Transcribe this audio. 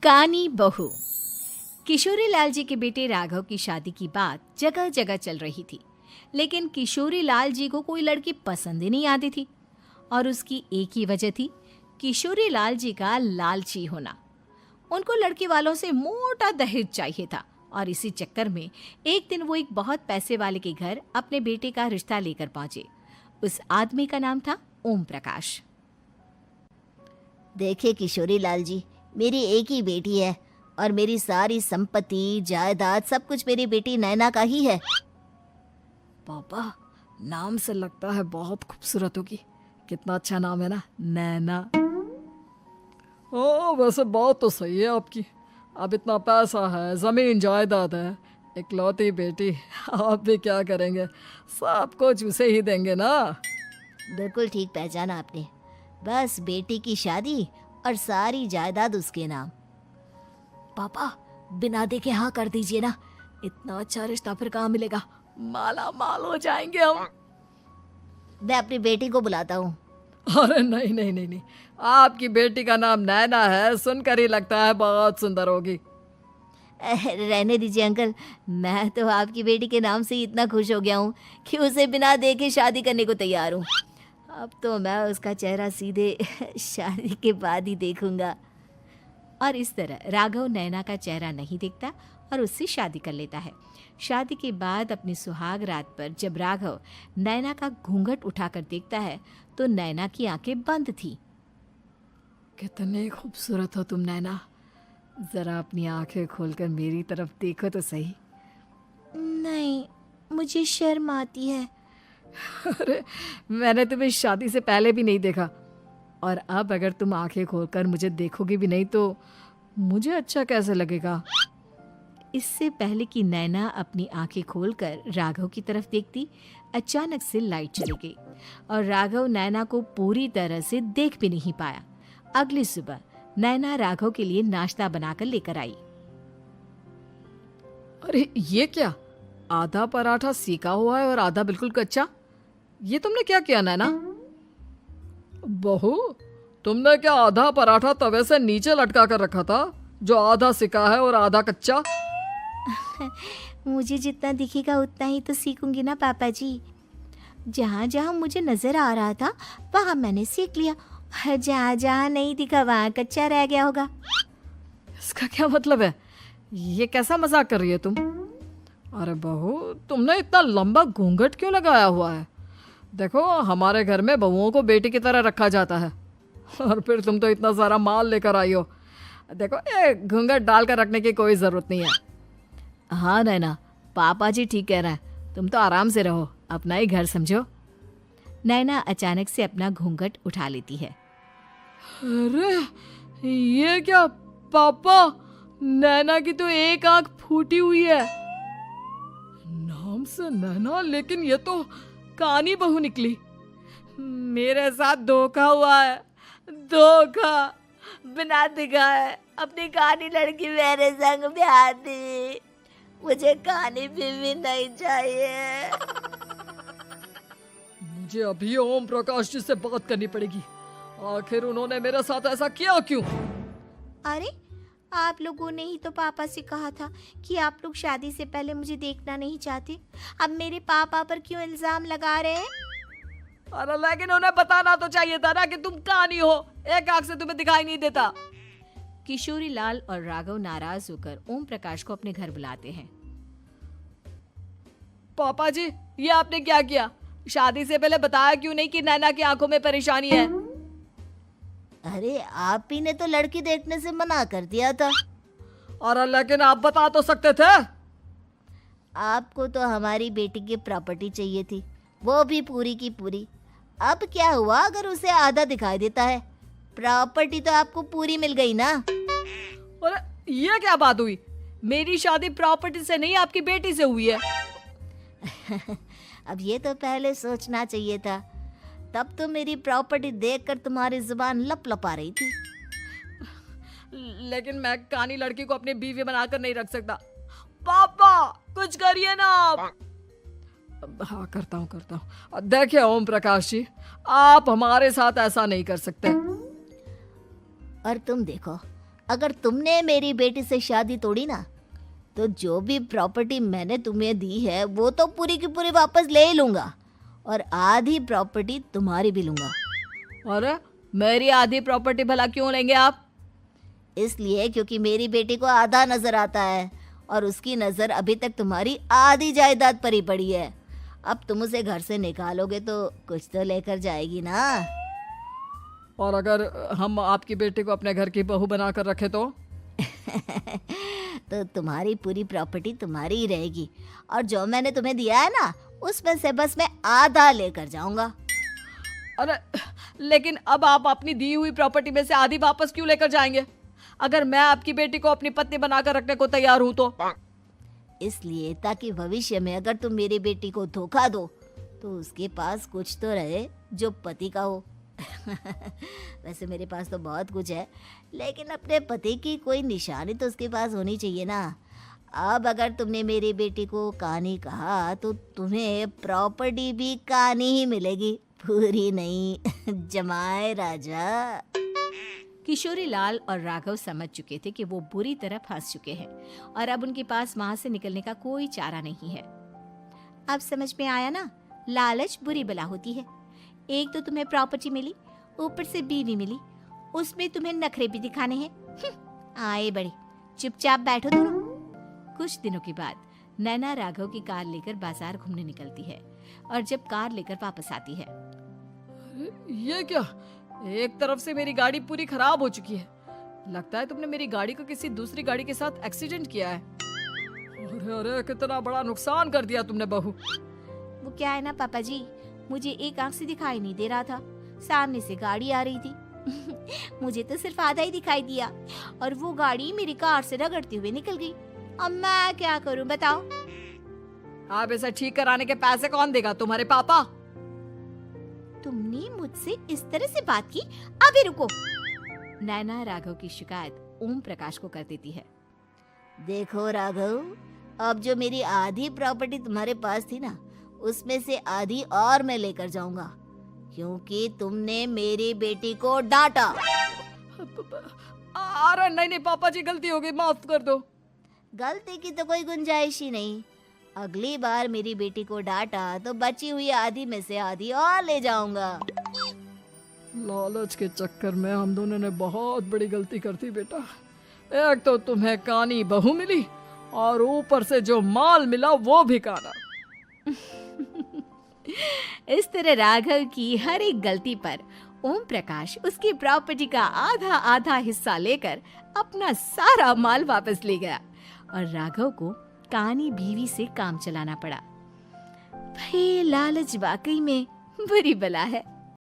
कानी बहू। किशोरी लाल जी के बेटे राघव की शादी की बात जगह जगह चल रही थी, लेकिन किशोरी लाल जी को कोई लड़की पसंद ही नहीं आती थी। और उसकी एक ही वजह थी, किशोरी लाल जी का लालची होना। उनको लड़की वालों से मोटा दहेज चाहिए था और इसी चक्कर में एक दिन वो एक बहुत पैसे वाले के घर अपने बेटे का रिश्ता लेकर पहुंचे। उस आदमी का नाम था ओम प्रकाश। देखिए किशोरी लाल जी, मेरी एक ही बेटी है और मेरी सारी संपत्ति जायदाद सब कुछ मेरी बेटी नैना का ही है। पापा, नाम से लगता है बहुत खूबसूरत होगी। कितना अच्छा नाम है ना, नैना। ओ, वैसे बात तो सही है आपकी। अब इतना पैसा है, जमीन जायदाद है, इकलौती बेटी, आप भी क्या करेंगे? सब कुछ उसे ही देंगे ना। बिल्कुल ठीक पहचाना आपने। बस बेटी की शादी और सारी जायदाद उसके नाम। पापा, बिना देखे हाँ कर दीजिए ना। इतना अच्छा रिश्ता फिर कहाँ मिलेगा? माला माल हो जाएंगे हम। मैं अपनी बेटी को बुलाता हूँ। अरे नहीं नहीं नहीं नहीं, आपकी बेटी का नाम नैना है, सुनकर ही लगता है बहुत सुंदर होगी। रहने दीजिए अंकल, मैं तो आपकी बेटी के नाम से ही इतना खुश हो गया हूँ कि उसे बिना देखे शादी करने को तैयार हूँ। अब तो मैं उसका चेहरा सीधे शादी के बाद ही देखूंगा। और इस तरह राघव नैना का चेहरा नहीं देखता और उससे शादी कर लेता है। शादी के बाद अपनी सुहाग रात पर जब राघव नैना का घूंघट उठाकर देखता है तो नैना की आंखें बंद थी। कितनी खूबसूरत हो तुम नैना, जरा अपनी आंखें खोलकर मेरी तरफ देखो तो सही। नहीं, मुझे शर्म आती है। अरे, मैंने तुम्हें शादी से पहले भी नहीं देखा, और अब अगर तुम आंखें खोलकर मुझे देखोगी भी नहीं तो मुझे अच्छा कैसे लगेगा? इससे पहले कि नैना अपनी आंखें खोलकर राघव की तरफ देखती, अचानक से लाइट चली गई और राघव नैना को पूरी तरह से देख भी नहीं पाया। अगली सुबह नैना राघव के लिए नाश्ता बनाकर लेकर आई। अरे ये क्या, आधा पराठा सेका हुआ है और आधा बिल्कुल कच्चा। ये तुमने क्या किया नैना? बहू, तुमने क्या आधा पराठा तवे से नीचे लटका कर रखा था, जो आधा सेका है और आधा कच्चा? मुझे जितना दिखेगा उतना ही तो सीखूंगी ना पापा जी। जहाँ जहाँ मुझे नजर आ रहा था वहाँ मैंने सीख लिया, जहाँ जहाँ नहीं दिखा वहाँ कच्चा रह गया होगा। इसका क्या मतलब है? ये कैसा मजाक कर रही है तुम? अरे बहू, तुमने इतना लंबा घूंघट क्यों लगाया हुआ है? देखो, हमारे घर में बहुओं को बेटी की तरह रखा जाता है, और फिर तुम तो इतना सारा माल लेकर आई हो। देखो, ये घूंघट डालकर रखने की कोई ज़रूरत नहीं है। हाँ नैना, पापा जी ठीक कह रहे हैं, तुम तो आराम से रहो, अपना ही घर समझो। नैना अचानक से अपना घूंघट उठा लेती है। अरे ये क्या पापा, नैना की तो एक आंख फूटी हुई है। नाम से नैना, लेकिन ये तो कानी बहू निकली। मेरे साथ धोखा हुआ है, धोखा। बिना दिखाए अपनी कानी लड़की मेरे संग ब्याह दी। मुझे कानी बीवी नहीं चाहिए। मुझे अभी ओम प्रकाश जी से बात करनी पड़ेगी। आखिर उन्होंने मेरे साथ ऐसा किया क्यों? अरे, आप लोगों ने ही तो पापा से कहा था कि आप लोग शादी से पहले मुझे देखना नहीं चाहते। अब मेरे पापा पर क्यों इल्जाम लगा रहे हैं? अरे लेकिन उन्हें बताना तो चाहिए था ना कि तुम कानी हो, एक आंख से तुम्हें दिखाई नहीं देता। किशोरी लाल और राघव नाराज होकर ओम प्रकाश को अपने घर बुलाते हैं। पापा जी, ये आपने क्या किया? शादी से पहले बताया क्यों नहीं कि नैना की आंखों में परेशानी है? अरे, आप ही ने तो लड़की देखने से मना कर दिया था। और लेकिन आप बता तो सकते थे। आपको तो हमारी बेटी की प्रॉपर्टी चाहिए थी, वो भी पूरी की पूरी। अब क्या हुआ अगर उसे आधा दिखाई देता है? प्रॉपर्टी तो आपको पूरी मिल गई ना। अरे ये क्या बात हुई? मेरी शादी प्रॉपर्टी से नहीं, आपकी बेटी से हुई है। अब ये तो पहले सोचना चाहिए था, तब तो मेरी प्रॉपर्टी देखकर तुम्हारी जुबान लप लपा रही थी। लेकिन मैं कानी लड़की को अपनी बीवी बनाकर नहीं रख सकता। पापा, कुछ करिए ना आप। हाँ, करता हूँ। देखिए ओम प्रकाश जी, आप हमारे साथ ऐसा नहीं कर सकते। और तुम देखो, अगर तुमने मेरी बेटी से शादी तोड़ी ना, तो जो भी प्रॉपर्टी मैंने तुम्हें दी है वो तो पूरी की पूरी वापस ले ही लूँगा, और आधी प्रॉपर्टी तुम्हारी भी लूँगा। अरे मेरी आधी प्रॉपर्टी भला क्यों लेंगे आप? इसलिए क्योंकि मेरी बेटी को आधा नजर आता है और उसकी नज़र अभी तक तुम्हारी आधी जायदाद पर ही पड़ी है। अब तुम उसे घर से निकालोगे तो कुछ तो लेकर जाएगी ना। और अगर हम आपकी बेटी को अपने घर की बहू बना कर रखे तो? तो तुम्हारी पूरी प्रॉपर्टी तुम्हारी ही रहेगी, और जो मैंने तुम्हें दिया है ना, उसमें से बस मैं आधा लेकर जाऊंगा। अरे लेकिन अब आप अपनी दी हुई प्रॉपर्टी में से आधी वापस क्यों लेकर जाएंगे? अगर मैं आपकी बेटी को अपनी पत्नी बनाकर रखने को तैयार हूं तो? इसलिए ताकि भविष्य में अगर तुम मेरी बेटी को धोखा दो तो उसके पास कुछ तो रहे जो पति का हो। वैसे मेरे पास तो बहुत कुछ है, लेकिन अपने पति की कोई निशानी तो उसके पास होनी चाहिए ना। अब अगर तुमने मेरी बेटी को कानी कहा तो तुम्हें प्रॉपर्टी भी कानी ही मिलेगी, पूरी नहीं। जमाए राजा। किशोरी लाल और राघव समझ चुके थे कि वो बुरी तरह फंस चुके हैं और अब उनके पास वहां से निकलने का कोई चारा नहीं है। अब समझ में आया ना, लालच बुरी बला होती है। एक तो तुम्हें प्रॉपर्टी मिली, ऊपर से बीवी मिली, उसमें तुम्हें नखरे भी दिखाने हैं। आए बड़े, चुपचाप बैठो दोनों। कुछ दिनों के बाद नैना राघव की कार लेकर बाजार घूमने निकलती है और जब कार लेकर वापस आती है, ये क्या? एक तरफ से मेरी गाड़ी पूरी खराब हो चुकी है। लगता है तुमने मेरी गाड़ी को किसी दूसरी गाड़ी के साथ एक्सीडेंट किया है। अरे अरे कितना बड़ा नुकसान कर दिया तुमने बहू। वो क्या है ना पापा जी, मुझे एक आंख से दिखाई नहीं दे रहा था, सामने से गाड़ी आ रही थी। मुझे तो सिर्फ आधा ही दिखाई दिया और वो गाड़ी मेरी कार से रगड़ते हुए निकल गई। अब मैं क्या करूं बताओ? आप इसे ठीक कराने के पैसे कौन देगा? तुम्हारे पापा? तुमने मुझसे इस तरह से बात की? अभी रुको। नैना राघव की शिकायत ओम प्रकाश को कर देती है। देखो राघव, अब जो मेरी आधी प्रॉपर्टी तुम्हारे पास थी ना, उसमें से आधी और मैं लेकर जाऊंगा, क्योंकि तुमने मेरी बेटी को डांटा। अरे नहीं नहीं पापा जी, गलती हो गई, माफ कर दो। गलती की तो कोई गुंजाइश ही नहीं। अगली बार मेरी बेटी को डांटा तो बची हुई आधी में से आधी और ले जाऊंगा। लालच के चक्कर में हम दोनों ने बहुत बड़ी गलती कर दी बेटा। एक तो तुम्हें कानी बहू मिली और ऊपर से जो माल मिला वो भी काना। इस तरह राघव की हर एक गलती पर ओम प्रकाश उसकी प्रॉपर्टी का आधा आधा हिस्सा लेकर अपना सारा माल वापस ले गया और राघव को कानी बीवी से काम चलाना पड़ा। भाई लालच वाकई में बुरी बला है।